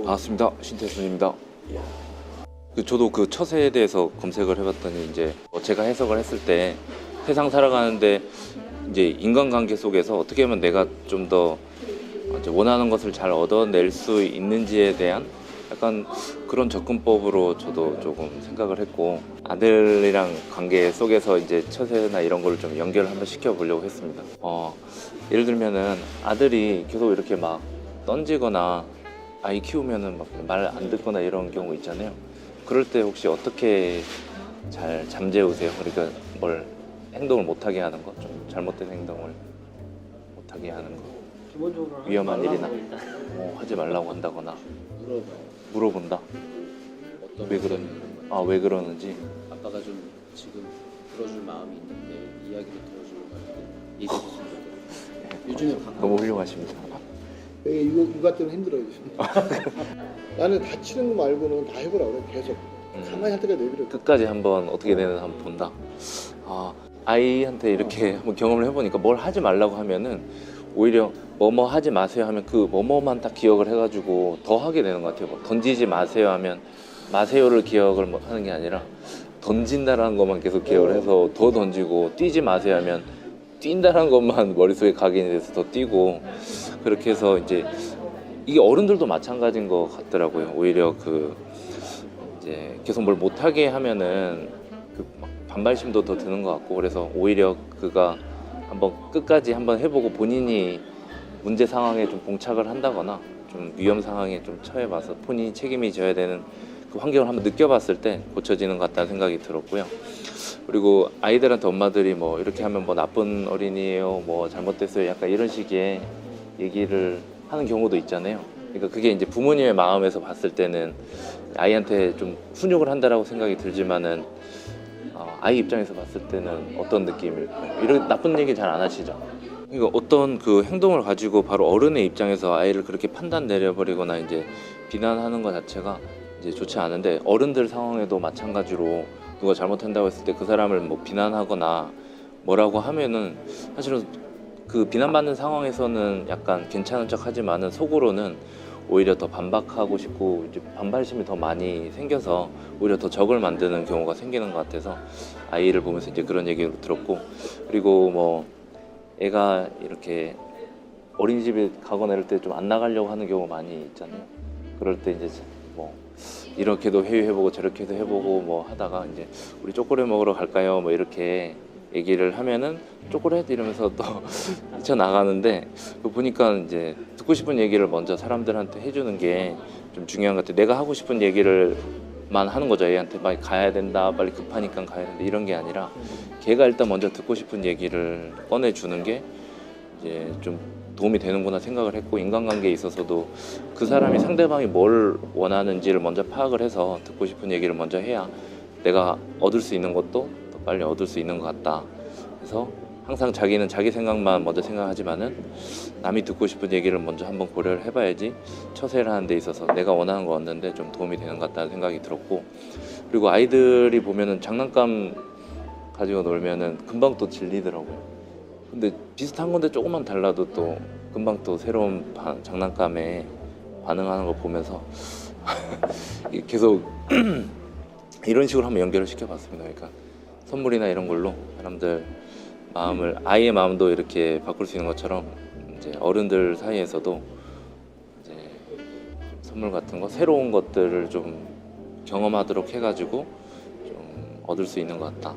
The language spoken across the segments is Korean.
반갑습니다. 신태순입니다. 저도 그 처세에 대해서 검색을 해봤더니 이제 제가 해석을 했을 때 세상 살아가는데 이제 인간관계 속에서 어떻게 하면 내가 좀 더 원하는 것을 잘 얻어낼 수 있는지에 대한 약간 그런 접근법으로 저도 조금 생각을 했고, 아들이랑 관계 속에서 이제 처세나 이런 걸 좀 연결을 한번 시켜보려고 했습니다. 예를 들면은 아들이 계속 이렇게 막 던지거나 아이 키우면은 막 말 안 듣거나 이런 경우 있잖아요. 그럴 때 혹시 어떻게 잘 잠재우세요? 그러니까 뭘 행동을 못하게 하는 거, 좀 잘못된 행동을 못하게 하는 거, 기본적으로 위험한 일이나 일단 하지 말라고 한다거나 물어봐요. 물어본다. 어떤 왜 그러는? 왜 그러는지. 아빠가 좀 지금 들어줄 마음이 있는데 이야기를 들어주려고 하는데 얘기해 줬으면 좋겠어요. 요즘에 너무 훌륭하십니다. 이것 때문에 힘들어요. 나는 다치는 거 말고는 다 해보라 그래. 계속 가만히 할 때가 내버려. 끝까지 한번 어떻게 되는지 한번 본다. 아이한테 이렇게 한번 경험을 해보니까 뭘 하지 말라고 하면은 오히려 뭐뭐 하지 마세요 하면 그 뭐뭐만 딱 기억을 해가지고 더 하게 되는 것 같아요. 뭐 던지지 마세요 하면 마세요를 기억을 하는 게 아니라 던진다라는 것만 계속 기억을 해서 더 던지고, 뛰지 마세요 하면 뛴다라는 것만 머릿속에 각인이 돼서 더 뛰고, 그렇게 해서 이제 이게 어른들도 마찬가지인 것 같더라고요. 오히려 이제 계속 뭘 못하게 하면은 막 반발심도 더 드는 것 같고, 그래서 오히려 그가 한번 끝까지 한번 해보고 본인이 문제 상황에 좀 봉착을 한다거나 좀 위험 상황에 좀 처해봐서 본인이 책임이 져야 되는 그 환경을 한번 느껴봤을 때 고쳐지는 것 같다는 생각이 들었고요. 그리고 아이들한테 엄마들이 뭐 이렇게 하면 뭐 나쁜 어린이에요, 뭐 잘못됐어요, 약간 이런 식의 얘기를 하는 경우도 있잖아요. 그러니까 그게 이제 부모님의 마음에서 봤을 때는 아이한테 좀 훈육을 한다라고 생각이 들지만은 아이 입장에서 봤을 때는 어떤 느낌일까요? 이런 나쁜 얘기 잘 안 하시죠? 그러니까 어떤 그 행동을 가지고 바로 어른의 입장에서 아이를 그렇게 판단 내려버리거나 이제 비난하는 것 자체가 이제 좋지 않은데, 어른들 상황에도 마찬가지로 누가 잘못한다고 했을 때 그 사람을 뭐 비난하거나 뭐라고 하면은 사실은 그 비난받는 상황에서는 약간 괜찮은 척 하지만은 속으로는 오히려 더 반박하고 싶고 이제 반발심이 더 많이 생겨서 오히려 더 적을 만드는 경우가 생기는 것 같아서 아이를 보면서 이제 그런 얘기를 들었고, 그리고 뭐 애가 이렇게 어린이집에 가거나 이럴 때 좀 안 나가려고 하는 경우 많이 있잖아요. 그럴 때 이제 뭐 이렇게도 회유해보고 저렇게도 해보고 뭐 하다가 이제 우리 초콜릿 먹으러 갈까요? 뭐 이렇게 얘기를 하면은 초콜릿 이러면서 또 뛰쳐나가는데, 보니까 이제 듣고 싶은 얘기를 먼저 사람들한테 해주는 게 좀 중요한 것 같아요. 내가 하고 싶은 얘기를만 하는 거죠. 애한테 빨리 가야 된다, 빨리 급하니까 가야 된다 이런 게 아니라 걔가 일단 먼저 듣고 싶은 얘기를 꺼내주는 게 이제 좀 도움이 되는구나 생각을 했고, 인간관계에 있어서도 그 사람이 상대방이 뭘 원하는지를 먼저 파악을 해서 듣고 싶은 얘기를 먼저 해야 내가 얻을 수 있는 것도 더 빨리 얻을 수 있는 것 같다. 그래서 항상 자기는 자기 생각만 먼저 생각하지만은 남이 듣고 싶은 얘기를 먼저 한번 고려를 해봐야지 처세를 하는 데 있어서 내가 원하는 거 얻는데 좀 도움이 되는 것 같다는 생각이 들었고, 그리고 아이들이 보면은 장난감 가지고 놀면은 금방 또 질리더라고요. 근데 비슷한 건데 조금만 달라도 또 금방 또 새로운 장난감에 반응하는 거 보면서 계속 이런 식으로 한번 연결을 시켜봤습니다. 그러니까 선물이나 이런 걸로 사람들 마음을, 아이의 마음도 이렇게 바꿀 수 있는 것처럼 이제 어른들 사이에서도 이제 선물 같은 거, 새로운 것들을 좀 경험하도록 해가지고 좀 얻을 수 있는 것 같다.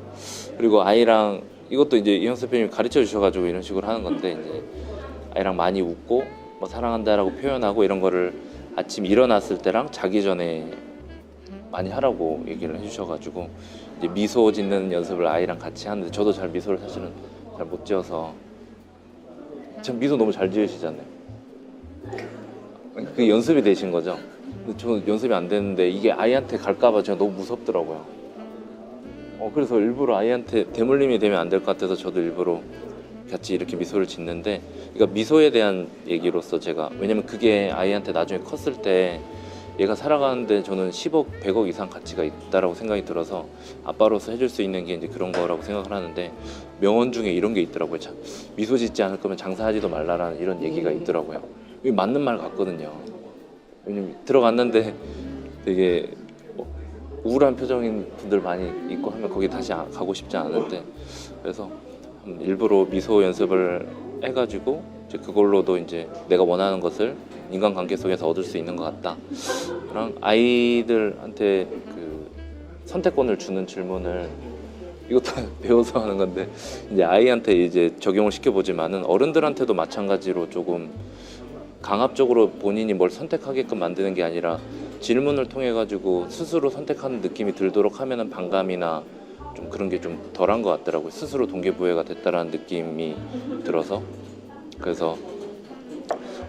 그리고 아이랑 이것도 이제 이현수 대표님이 가르쳐 주셔가지고 이런 식으로 하는 건데, 이제 아이랑 많이 웃고 뭐 사랑한다라고 표현하고 이런 거를 아침 일어났을 때랑 자기 전에 많이 하라고 얘기를 해주셔가지고 이제 미소 짓는 연습을 아이랑 같이 하는데, 저도 잘 미소를 사실은 잘 못 지어서, 참 미소 너무 잘 지으시잖아요. 그게 연습이 되신 거죠. 근데 저 연습이 안 되는데 이게 아이한테 갈까봐 제가 너무 무섭더라고요. 그래서 일부러 아이한테 대물림이 되면 안 될 것 같아서 저도 일부러 같이 이렇게 미소를 짓는데, 그러니까 미소에 대한 얘기로서 제가, 왜냐면 그게 아이한테 나중에 컸을 때 얘가 살아가는데 저는 10억, 100억 이상 가치가 있다라고 생각이 들어서 아빠로서 해줄 수 있는 게 이제 그런 거라고 생각을 하는데, 명언 중에 이런 게 있더라고요. 참, 미소 짓지 않을 거면 장사하지도 말라라는 이런 얘기가 있더라고요. 이게 맞는 말 같거든요. 왜냐면 들어갔는데 되게 우울한 표정인 분들 많이 있고 하면 거기 다시 가고 싶지 않은데, 그래서 일부러 미소 연습을 해가지고 이제 그걸로도 이제 내가 원하는 것을 인간관계 속에서 얻을 수 있는 것 같다. 그랑 아이들한테 그 선택권을 주는 질문을, 이것도 배워서 하는 건데 이제 아이한테 이제 적용을 시켜보지만은 어른들한테도 마찬가지로 조금 강압적으로 본인이 뭘 선택하게끔 만드는 게 아니라 질문을 통해 가지고 스스로 선택하는 느낌이 들도록 하면은 반감이나 좀 그런 게 좀 덜한 것 같더라고요. 스스로 동기부여가 됐다라는 느낌이 들어서. 그래서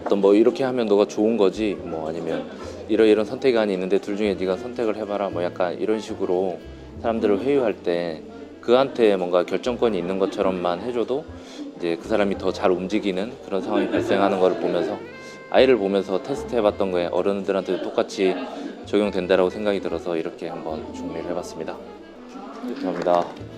어떤 뭐 이렇게 하면 너가 좋은 거지, 뭐 아니면 이런 선택안이 있는데 둘 중에 네가 선택을 해봐라, 뭐 약간 이런 식으로 사람들을 회유할 때 그한테 뭔가 결정권이 있는 것처럼만 해줘도 이제 그 사람이 더 잘 움직이는 그런 상황이 발생하는 걸 보면서, 아이를 보면서 테스트 해봤던 거에 어른들한테도 똑같이 적용된다라고 생각이 들어서 이렇게 한번 정리를 해봤습니다. 감사합니다.